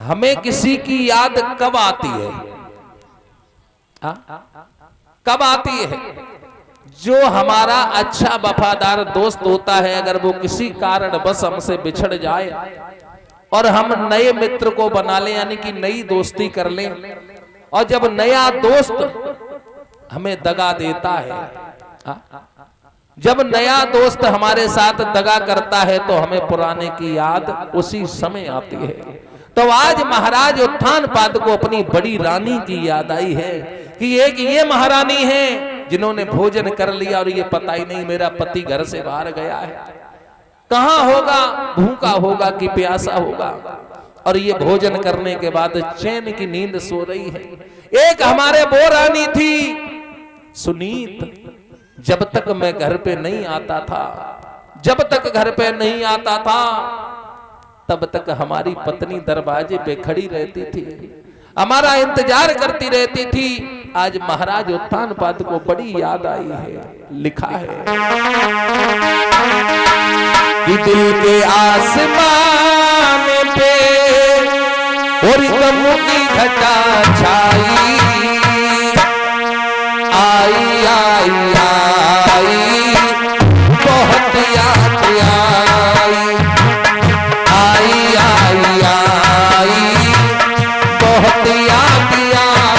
हमें किसी की याद कब आती है? कब आती है? जो हमारा अच्छा वफादार दोस्त होता है, अगर वो किसी कारण बस हमसे बिछड़ जाए और हम नए मित्र को बना लें, यानी कि नई दोस्ती कर लें, और जब नया दोस्त हमें दगा देता है, जब नया दोस्त हमारे साथ दगा करता है, तो हमें पुराने की याद उसी समय आती है। तो आज महाराज उत्थानपाद को अपनी बड़ी रानी की याद आई है कि एक ये महारानी है जिन्होंने भोजन कर लिया और ये पता ही नहीं मेरा पति घर से बाहर गया है, कहां होगा, भूखा होगा कि प्यासा होगा, और ये भोजन करने के बाद चैन की नींद सो रही है। एक हमारे वो रानी थी सुनीत, जब तक मैं घर पे नहीं आता था, जब तक घर पे नहीं आता था, तब तक हमारी पत्नी दरवाजे पे खड़ी रहती थी, हमारा इंतजार करती रहती थी। आज महाराज उत्थानपाद को बड़ी याद आई है। लिखा है कि दिल के आसमान पे और गम की घटा छाई, आई आई आई बहुत याद आई, आई आई आई बहुत याद आई,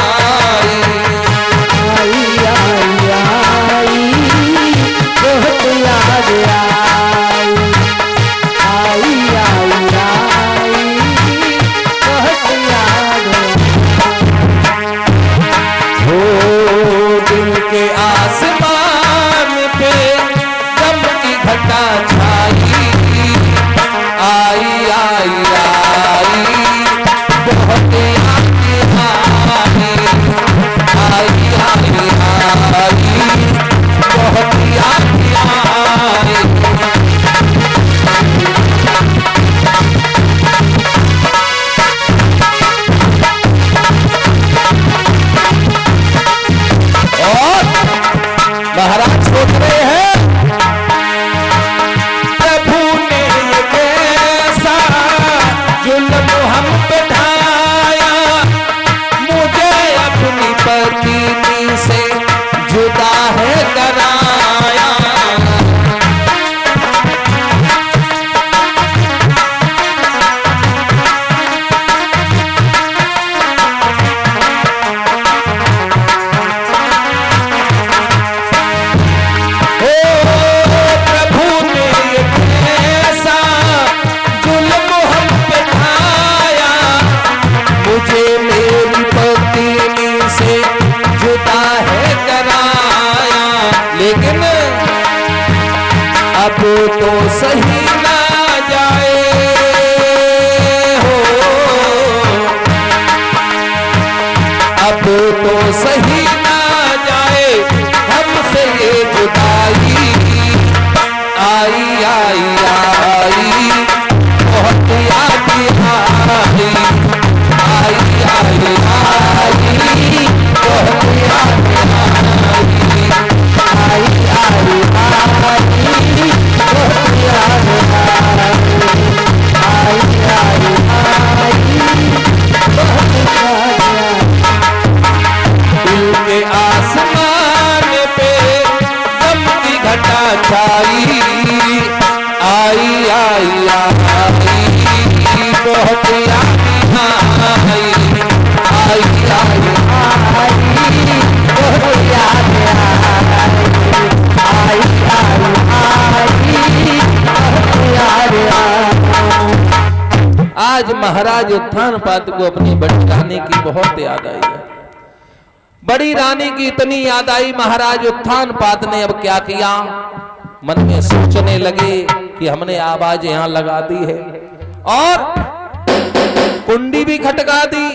आई आई आई बहुत याद आई, आई आई आई बहुत याद हो दिल के आसमान पे गम की घटा छाई, आई आई आई बहुत याद आई, आई आई आई बहुत याद आई। और महाराज सोच रहे हैं प्रभु ने ये कैसा जुल्म हम पे ढाया, मुझे अपनी पत्नी से जुदा है कराया। प्रभु ने ये कैसा जुल्म हम पे ढाया, मुझे मेरी पत्नी से जुदा है कराया। लेकिन अब तो सही ना जाए हो, अब तो सही ना जाए हमसे ये जुदाई, आई आई आई बहुत याद आई, आई आई आई बहुत याद आई, आई आई आई बहुत याद आई, आई आई आई बहुत याद दिल के आसमान पे गम की घटा छाई, आई आई आई बहुत याद आई, आई आई आई बहुत याद आई, आई आई बहुत याद आई। आज महाराज उत्थानपाद को अपनी बड़ी रानी की बहुत याद आई है। बड़ी रानी की इतनी याद आई, महाराज उत्थानपाद ने अब क्या किया, मन में सोचने लगे कि हमने आवाज यहां लगा दी है और कुंडी भी खटका दी।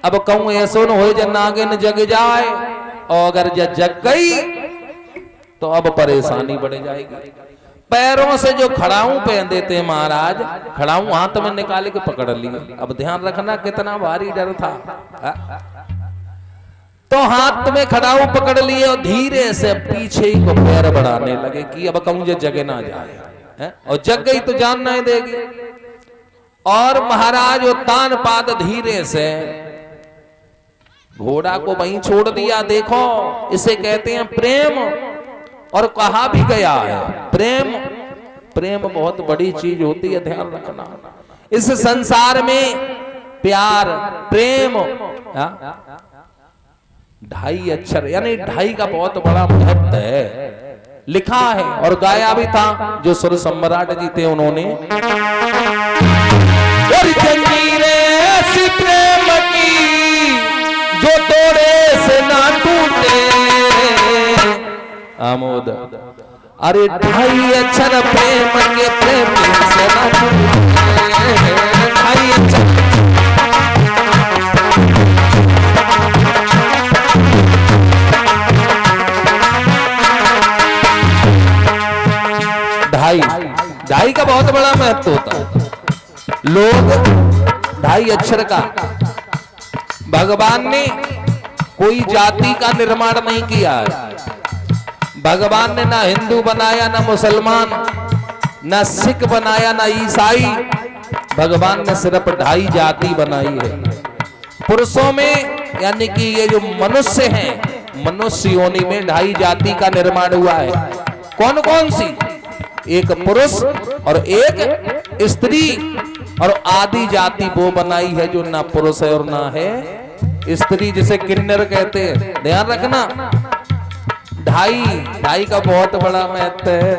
अब कहूं ऐसो न हो जब नागिन जग जाए, और अगर जग गई तो अब परेशानी बढ़ जाएगी। पैरों से जो खड़ाऊ पहन देते हैं महाराज, खड़ाऊ हाथ में निकाले के पकड़ लिए। अब ध्यान रखना कितना भारी डर था। तो हाथ में खड़ाऊ पकड़ लिए और धीरे से पीछे ही को पैर बढ़ाने लगे कि अब कहूं जगह ना जाए, और जग गई तो जान नहीं देगी। और महाराज उत्तानपाद धीरे से घोड़ा को वहीं छोड़ दिया। देखो इसे कहते हैं प्रेम। और कहा भी गया है प्रेम, प्रेम बहुत बड़ी चीज होती है, ध्यान रखना। इस संसार में प्यार प्रेम 2.5 अक्षर यानी 2.5 का बहुत बड़ा महत्व है, लिखा है और गाया भी था जो सुर सम्राट जी थे उन्होंने। और जंजीरें ऐसी प्रेम की जो तोड़े से ना टूटे। आमोद अरे 2.5 अक्षर प्रेम के प्रेमी से ना टूटे। 2.5 अक्षर ढाई का बहुत बड़ा महत्व होता है। लोग 2.5 अक्षर का, भगवान ने कोई जाति का निर्माण नहीं किया है। भगवान ने ना हिंदू बनाया, ना मुसलमान, ना सिख बनाया, ना ईसाई। भगवान ने सिर्फ 2.5 जाति बनाई है। पुरुषों में यानी कि ये जो मनुष्य हैं, मनुष्य योनि में 2.5 जाति का निर्माण हुआ है। कौन कौन सी? एक पुरुष और एक स्त्री, और आदि जाति वो बनाई है जो ना पुरुष है और ना है स्त्री, जिसे किन्नर कहते हैं। ध्यान रखना 2.5 का बहुत बड़ा महत्व है।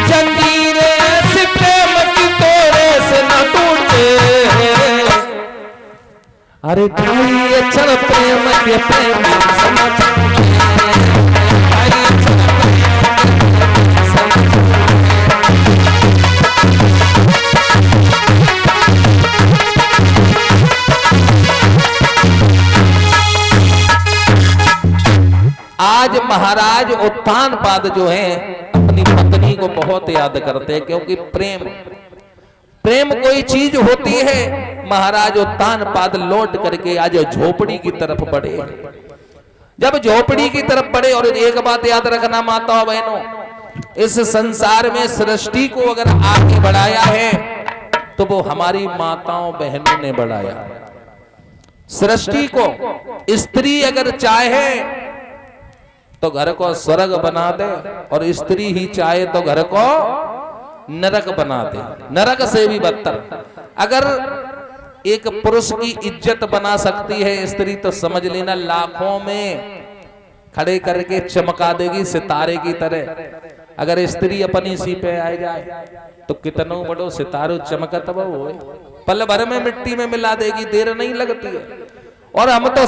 जंजीरें ऐसी प्रेम की तोड़े से न टूटे। अरे 2.5 अक्षर प्रेम के प्रेमी समझ। आज महाराज उत्तानपाद जो है अपनी पत्नी को बहुत याद करते हैं, क्योंकि प्रेम प्रेम कोई चीज होती है। महाराज उत्तानपाद लौट करके आज झोपड़ी की तरफ बढ़े। जब झोपड़ी की तरफ बढ़े, और एक बात याद रखना माताओं बहनों, इस संसार में सृष्टि को अगर आगे बढ़ाया है तो वो हमारी माताओं बहनों ने बढ़ाया। सृष्टि को स्त्री अगर चाहे तो घर को स्वर्ग बना दे, और स्त्री ही चाहे तो घर को नरक बना दे, नरक से भी बदतर। अगर एक पुरुष की इज्जत बना सकती है स्त्री, तो समझ लेना लाखों में खड़े करके चमका देगी सितारे की तरह। अगर स्त्री अपनी सी पे आ जाए तो कितनों बड़ो सितारो चमकत वो पल भर में मिट्टी में मिला देगी, देर नहीं लगती है। और हम तो